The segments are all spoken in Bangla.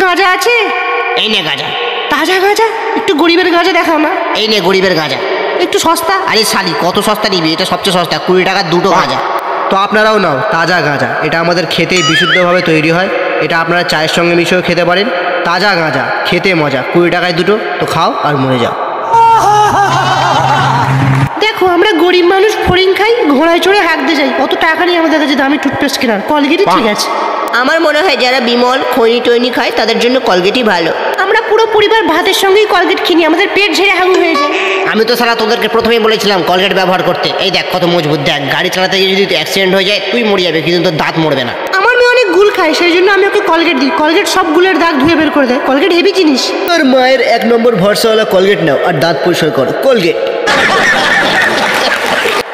গাঁজা আছে? এই নে গাঁজা। তাজা গাঁজা? একটু গরিবের গাঁজা দেখাও না। এই নে গরিবের গাঁজা। একটু সস্তা। আরে শালি কত সস্তা নিবি? এটা সবচেয়ে সস্তা, 20 টাকার 2টো গাঁজা। তো আপনারাও নাও তাজা গাঁজা। এটা আমাদের খেতে বিশুদ্ধভাবে তৈরি হয়। এটা আপনারা চায়ের সঙ্গে মিশিয়েও খেতে পারেন। তাজা গাঁজা, খেতে মজা, 20 টাকায় 2টো। তো খাও আর মরে যাও। দেখো আমরা গরিব মানুষ, ফড়িং খাই, ঘোড়ায় চড়ে হাঁকতে যাই, অত টাকা নেই আমাদের কাছে দামি টুথপেস্ট কেনার। কলগেটই ঠিক আছে। আমার মনে হয় যারা বিমল খৈনি টৈনি খায় তাদের জন্য কলগেটই ভালো। আমরা পুরো পরিবার ভাতের সঙ্গেই কলগেট কিনি, আমাদের পেট ঝেড়ে হাগু হয়ে যায়। আমি তো সারা তোদেরকে প্রথমেই বলেছিলাম কলগেট ব্যবহার করতে। এই দেখ কত মজবুত। দেখ গাড়ি চালাতে গিয়ে যদি অ্যাক্সিডেন্ট হয়ে যায় তুই মরে যাবে, কিন্তু তোর দাঁত মরবে না। আমার মেয়ে অনেক গুল খায়, সেই জন্য আমি ওকে কলগেট দিই। কলগেট সব গুলের দাগ ধুয়ে বের করে দেয়। কলগেট হেভি জিনিস। তোর মায়ের 1 নম্বর ভরসাওয়ালা কলগেট নাও আর দাঁত পরিষ্কার করো। কলগেট।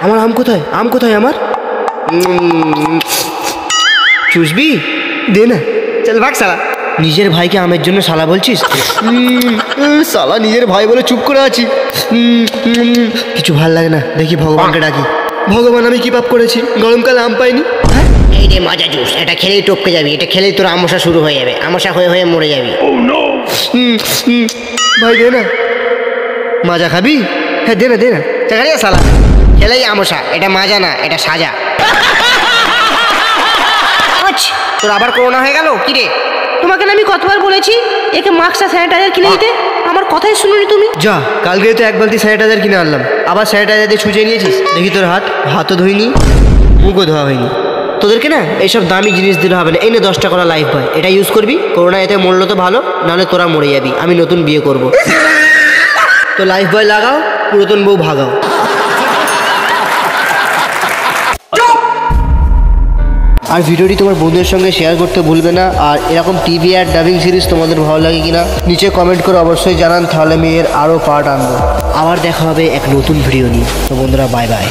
আমার আম কোথায়? আম কোথায় আমার? চুষবি? দে না। চল ভাগ শালা। নিজের ভাইকে আমের জন্য শালা বলছিস? শালা নিজের ভাই বলে চুপ করে আছি। কিছু ভাল লাগে না। দেখি ভগবানকে ডাকি। ভগবান আমি কি পাপ করেছি? গরমকালে আম পাইনি। এই রে মাজা জুস, এটা খেলেই টপকে যাবি। এটা খেলেই তোর আমশা শুরু হয়ে যাবে। আমশা হয়ে হয়ে মরে যাবি। ভাই দে না। মাজা খাবি? হ্যাঁ দে না দে না। চাকারিয়া শালা, খেলেই আমশা। এটা মাজা না, এটা সাজা। তোর আবার করোনা হয়ে গেল কি রে? তোমাকে না আমি কতবার বলেছি একে মাস্ক আর স্যানিটাইজার কিনে দিতে? আমার কথাই শুনোনি তুমি। যা, কালকে তো 1 বালতি স্যানিটাইজার কিনে আনলাম। আবার স্যানিটাইজার দিয়ে ছুঁচে নিয়েছিস। দেখি তোর হাতও ধুইনি, মুখও ধোয়া হয়নি। তোদেরকে না এইসব দামি জিনিস দিলে হবে না। এই না 10 টাকা লাইফ বয়, এটা ইউজ করবি। করোনা এতে মরলো তো ভালো, নাহলে তোরা মরে যাবি। আমি নতুন বিয়ে করব। তো লাইফ বয় লাগাও, পুরাতন বউ ভাগাও। আর ভিডিওটি তোমার বন্ধুদের সঙ্গে শেয়ার করতে ভুলবে না। আর এরকম টিভি আর ডাবিং সিরিজ তোমাদের ভালো লাগে কিনা নিচে কমেন্ট করে অবশ্যই জানান, তাহলে আমি এর আরও পার্ট আনবো। আবার দেখা হবে এক নতুন ভিডিও নিয়ে। তো বন্ধুরা বাই বাই।